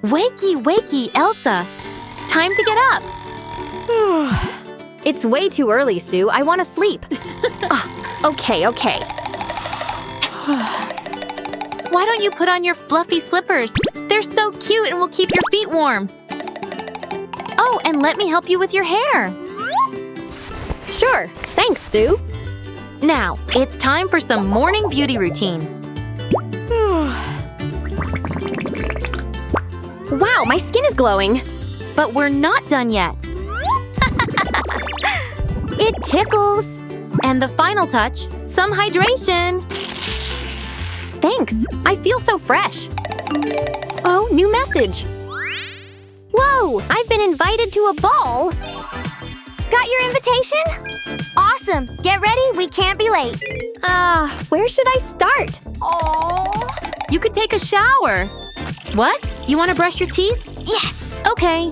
Wakey, wakey, Elsa. Time to get up. It's way too early, Sue. I want to sleep. Okay. Why don't you put on your fluffy slippers? They're so cute and will keep your feet warm. Oh, and let me help you with your hair. Sure. Thanks, Sue. Now, it's time for some morning beauty routine. Wow, my skin is glowing. But we're not done yet. It tickles. And the final touch, some hydration. Thanks. I feel so fresh. Oh, new message. Whoa, I've been invited to a ball. Got your invitation? Awesome. Get ready. We can't be late. Where should I start? Aww. You could take a shower. What? You want to brush your teeth? Yes. Okay.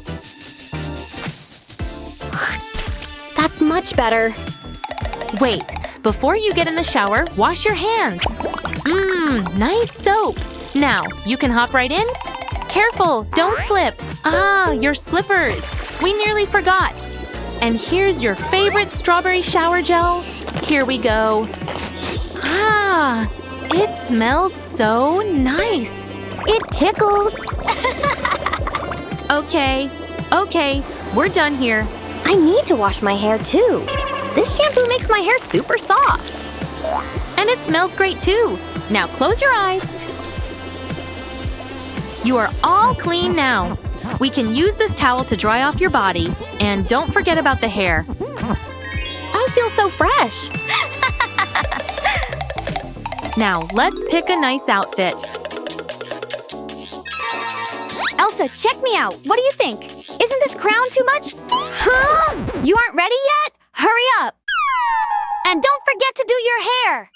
That's much better. Wait, before you get in the shower, wash your hands. Nice soap. Now, you can hop right in. Careful, don't slip. Your slippers. We nearly forgot. And here's your favorite strawberry shower gel. Here we go. It smells so nice. It tickles. Okay, we're done here. I need to wash my hair too. This shampoo makes my hair super soft. And it smells great too. Now close your eyes. You are all clean now. We can use this towel to dry off your body. And don't forget about the hair. I feel so fresh. Now let's pick a nice outfit. Elsa, check me out. What do you think? Isn't this crown too much? Huh? You aren't ready yet? Hurry up. And don't forget to do your hair.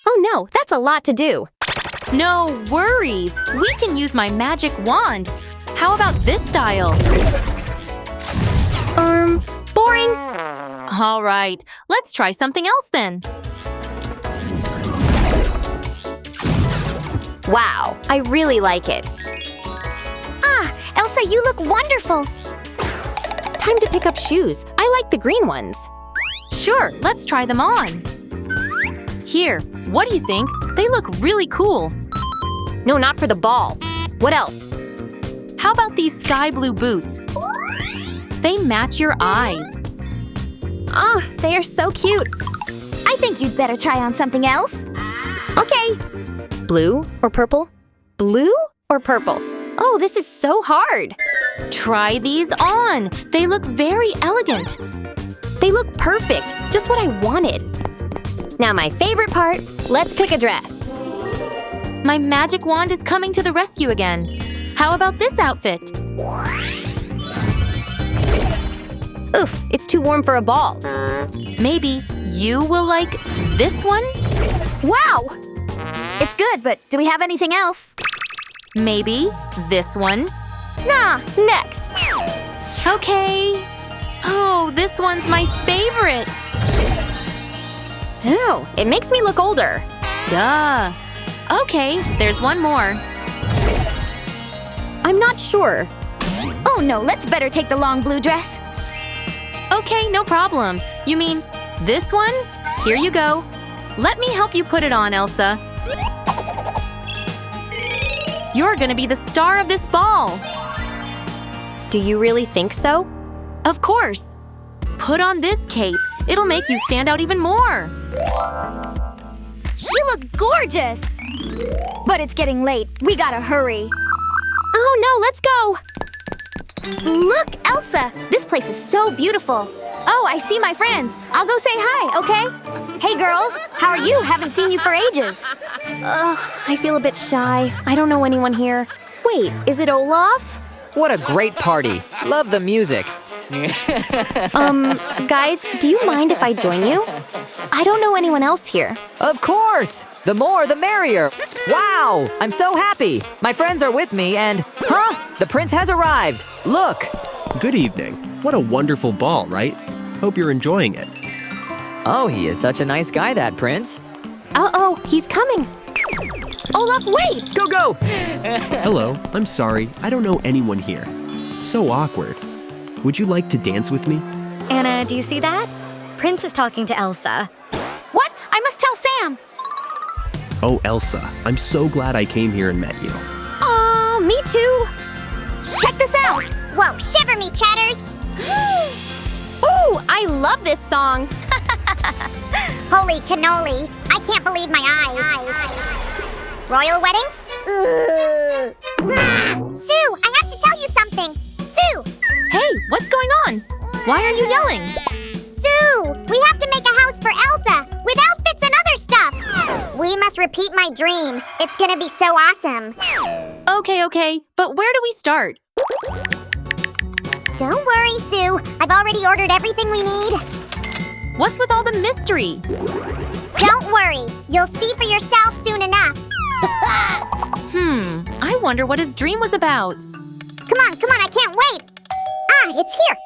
Oh no, that's a lot to do. No worries. We can use my magic wand. How about this style? Boring. All right, let's try something else then. Wow, I really like it. Elsa, you look wonderful. Time to pick up shoes. I like the green ones. Sure, let's try them on. Here, what do you think? They look really cool. No, not for the ball. What else? How about these sky blue boots? They match your eyes. They are so cute. I think you'd better try on something else. Okay. Blue or purple? Blue or purple? Oh, this is so hard. Try these on. They look very elegant. They look perfect. Just what I wanted. Now my favorite part, let's pick a dress. My magic wand is coming to the rescue again. How about this outfit? Oof, it's too warm for a ball. Maybe you will like this one? Wow! It's good, but do we have anything else? Maybe this one? Nah, next. Okay. Oh, this one's my favorite. Ew, it makes me look older. Duh. Okay, there's one more. I'm not sure. Oh no, let's better take the long blue dress. Okay, no problem. You mean this one? Here you go. Let me help you put it on, Elsa. You're gonna be the star of this ball. Do you really think so? Of course. Put on this cape. It'll make you stand out even more. You look gorgeous! But it's getting late. We gotta hurry. Oh no, let's go! Look, Elsa! This place is so beautiful. Oh, I see my friends. I'll go say hi, okay? Hey, girls. How are you? Haven't seen you for ages. I feel a bit shy. I don't know anyone here. Wait, is it Olaf? What a great party. Love the music. Guys, do you mind if I join you? I don't know anyone else here. Of course! The more, the merrier. Wow! I'm so happy. My friends are with me and... Huh? The prince has arrived. Look! Good evening. What a wonderful ball, right? Hope you're enjoying it. Oh, he is such a nice guy, that prince. Uh-oh, he's coming. Olaf, wait! Go, go! Hello, I'm sorry. I don't know anyone here. So awkward. Would you like to dance with me? Anna, do you see that? Prince is talking to Elsa. What? I must tell Sam. Oh, Elsa, I'm so glad I came here and met you. Aw, me too. Check this out. Whoa, shiver me, chatters. Ooh, I love this song. Holy cannoli. I can't believe my eyes. Royal wedding? Sue, I have to tell you something. Sue! Hey, what's going on? Why are you yelling? Sue! We have to make a house for Elsa with outfits and other stuff. We must repeat my dream. It's gonna be so awesome. Okay, but where do we start? Don't worry, Sue. I've already ordered everything we need. What's with all the mystery? Don't worry. You'll see for yourself soon enough. I wonder what his dream was about. Come on, I can't wait. Ah, it's here.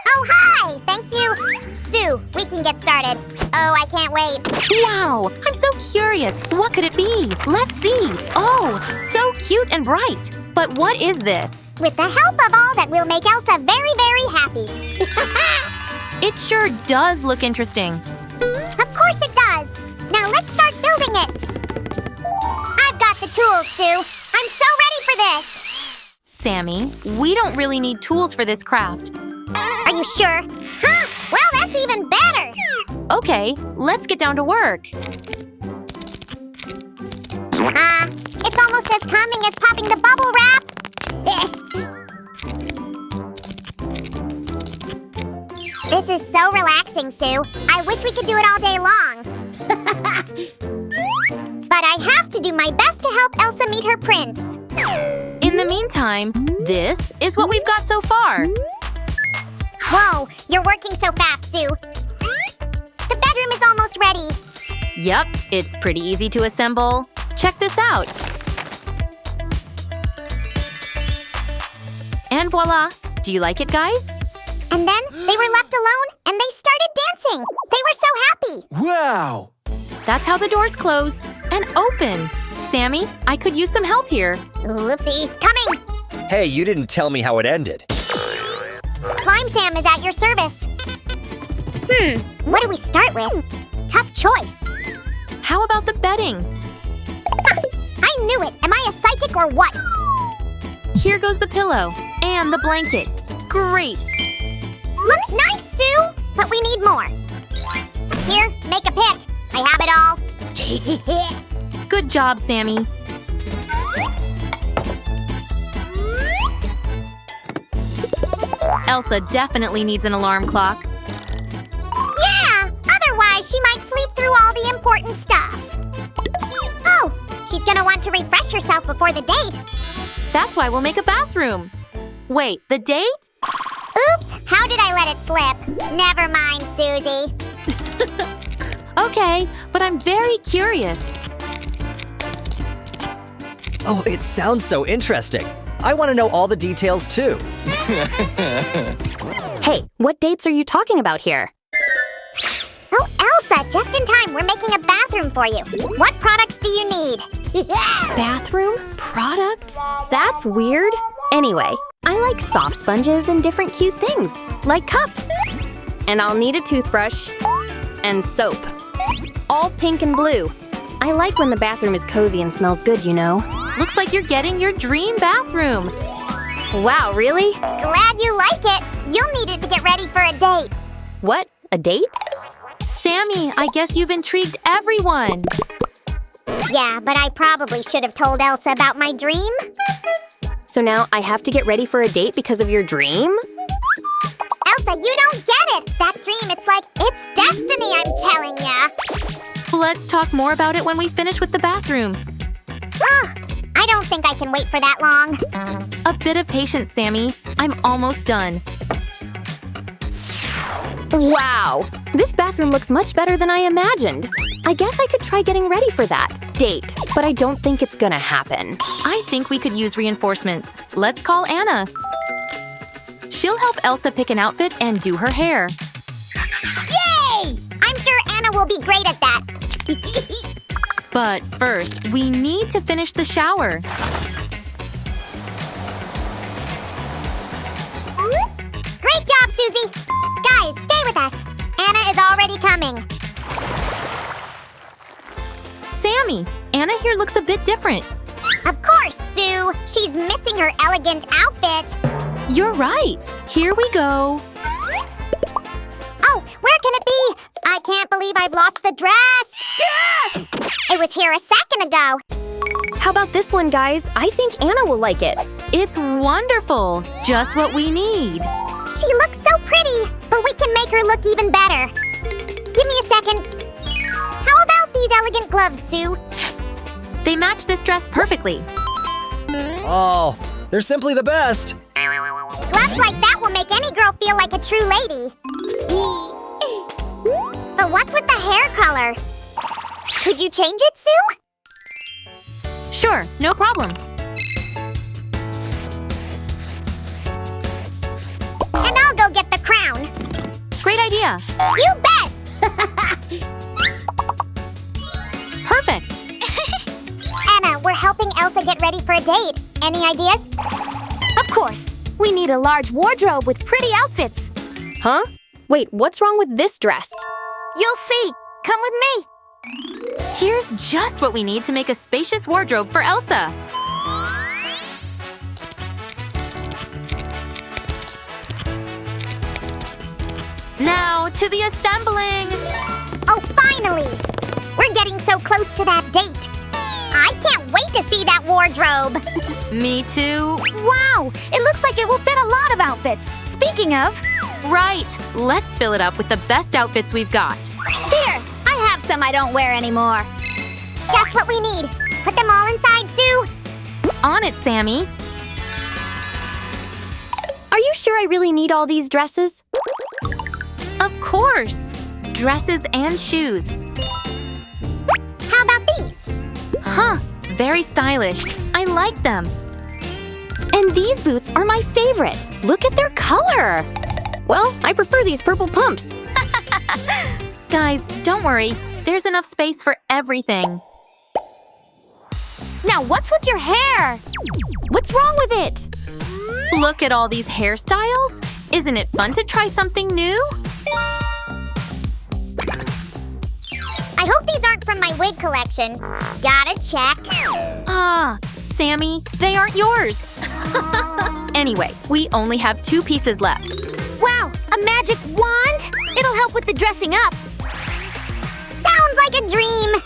Oh, hi. Thank you. Sue, we can get started. Oh, I can't wait. Wow, I'm so curious. What could it be? Let's see. Oh, so cute and bright. But what is this? With the help of all that will make Elsa very, very happy. It sure does look interesting. Of course it does. Now let's start building it. I've got the tools, Sue. I'm so ready for this. Sammy, we don't really need tools for this craft. Are you sure? Huh? Well, that's even better. Okay, let's get down to work. It's almost as calming as popping the bubble wrap. This is so relaxing, Sue. I wish we could do it all day long. But I have to do my best to help Elsa meet her prince. In the meantime, this is what we've got so far. Whoa, you're working so fast, Sue. The bedroom is almost ready. Yep, it's pretty easy to assemble. Check this out. And voila! Do you like it, guys? And then they were left alone and they started dancing. They were so happy. Wow! That's how the doors close and open. Sammy, I could use some help here. Whoopsie. Coming. Hey, you didn't tell me how it ended. Slime Sam is at your service. What do we start with? Tough choice. How about the bedding? I knew it. Am I a psychic or what? Here goes the pillow and the blanket. Great! Looks nice, Sue, but we need more. Here, make a pick. I have it all. Good job, Sammy. Elsa definitely needs an alarm clock. Yeah! Otherwise, she might sleep through all the important stuff. Oh, she's gonna want to refresh herself before the date. That's why we'll make a bathroom. Wait, the date? Oops, how did I let it slip? Never mind, Susie. Okay, but I'm very curious. Oh, it sounds so interesting. I want to know all the details too. Hey, what dates are you talking about here? Oh, Elsa, just in time. We're making a bathroom for you. What products do you need? Bathroom? Products? That's weird. Anyway, I like soft sponges and different cute things, like cups. And I'll need a toothbrush and soap. All pink and blue. I like when the bathroom is cozy and smells good, you know. Looks like you're getting your dream bathroom. Wow, really? Glad you like it. You'll need it to get ready for a date. What? A date? Sammy, I guess you've intrigued everyone. Yeah, but I probably should have told Elsa about my dream. So now I have to get ready for a date because of your dream? Elsa, you don't get it. That dream, it's destiny, I'm telling ya. Let's talk more about it when we finish with the bathroom. Ugh, I don't think I can wait for that long. A bit of patience, Sammy. I'm almost done. Wow! This bathroom looks much better than I imagined. I guess I could try getting ready for that date, but I don't think it's gonna happen. I think we could use reinforcements. Let's call Anna. She'll help Elsa pick an outfit and do her hair. Yay! I'm sure Anna will be great at that. But first, we need to finish the shower. Great job, Susie! Guys, stay with us. Anna is already coming. Sammy, Anna here looks a bit different. Of course, Sue. She's missing her elegant outfit. You're right. Here we go. Oh, where can it be? I can't believe I've lost the dress. Gah! It was here a second ago. How about this one, guys? I think Anna will like it. It's wonderful. Just what we need. She looks so pretty, but we can make her look even better. Give me a second. How about these elegant gloves, Sue? They match this dress perfectly. Oh, they're simply the best. Gloves like that will make any girl feel like a true lady. But what's with the hair color? Could you change it, Sue? Sure, no problem. And I'll go get the crown. Great idea. You bet! Perfect. Anna, we're helping Elsa get ready for a date. Any ideas? Of course. We need a large wardrobe with pretty outfits. Huh? Wait, what's wrong with this dress? You'll see. Come with me. Here's just what we need to make a spacious wardrobe for Elsa. Now to the assembling. Oh, finally! We're getting so close to that date. I can't wait to see that wardrobe. Me too. Wow, it looks like it will fit a lot of outfits. Speaking of, Right. Let's fill it up with the best outfits we've got. here, I have some I don't wear anymore. Just what we need. Put them all inside, Sue. On it, Sammy. Are you sure I really need all these dresses? Of course. Dresses and shoes. How about these? Huh. Very stylish. I like them. And these boots are my favorite. Look at their color. Well, I prefer these purple pumps. Guys, don't worry. There's enough space for everything. Now, what's with your hair? What's wrong with it? Look at all these hairstyles. Isn't it fun to try something new? I hope these aren't from my wig collection. Gotta check. Ah, Sammy, they aren't yours. Anyway, we only have 2 pieces left. Wow, a magic wand? It'll help with the dressing up. Sounds like a dream.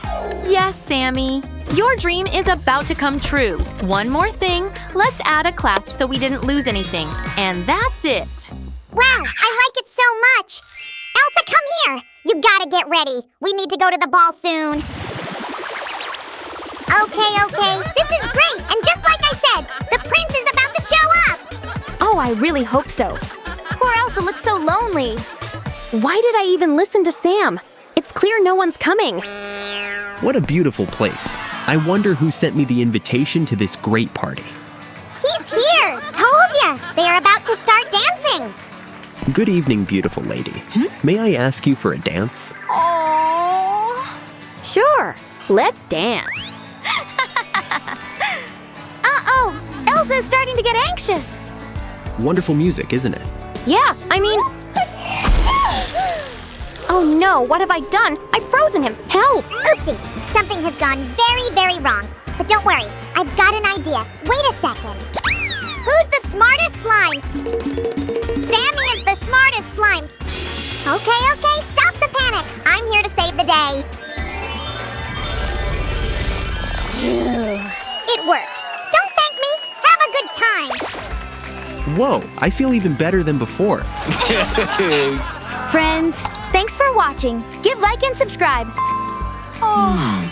Yes, Sammy. Your dream is about to come true. One more thing. Let's add a clasp so we didn't lose anything. And that's it. Wow, I like it so much. Elsa, come here. You gotta get ready. We need to go to the ball soon. Okay. This is great. And just like I said, the prince is about to show up. Oh, I really hope so. Poor Elsa looks so lonely. Why did I even listen to Sam? It's clear no one's coming. What a beautiful place. I wonder who sent me the invitation to this great party. He's here. Told ya. They are about to start dancing. Good evening, beautiful lady. May I ask you for a dance? Oh. Sure, let's dance. Uh-oh, Elsa is starting to get anxious. Wonderful music, isn't it? Yeah, I mean... Oh no, what have I done? I've frozen him. Help! Oopsie. Something has gone very, very wrong. But don't worry. I've got an idea. Wait a second. Who's the smartest slime? Sammy is the smartest slime. Okay. Stop the panic. I'm here to save the day. It worked. Don't thank me. Have a good time. Whoa, I feel even better than before. Friends, thanks for watching. Give like and subscribe. Oh.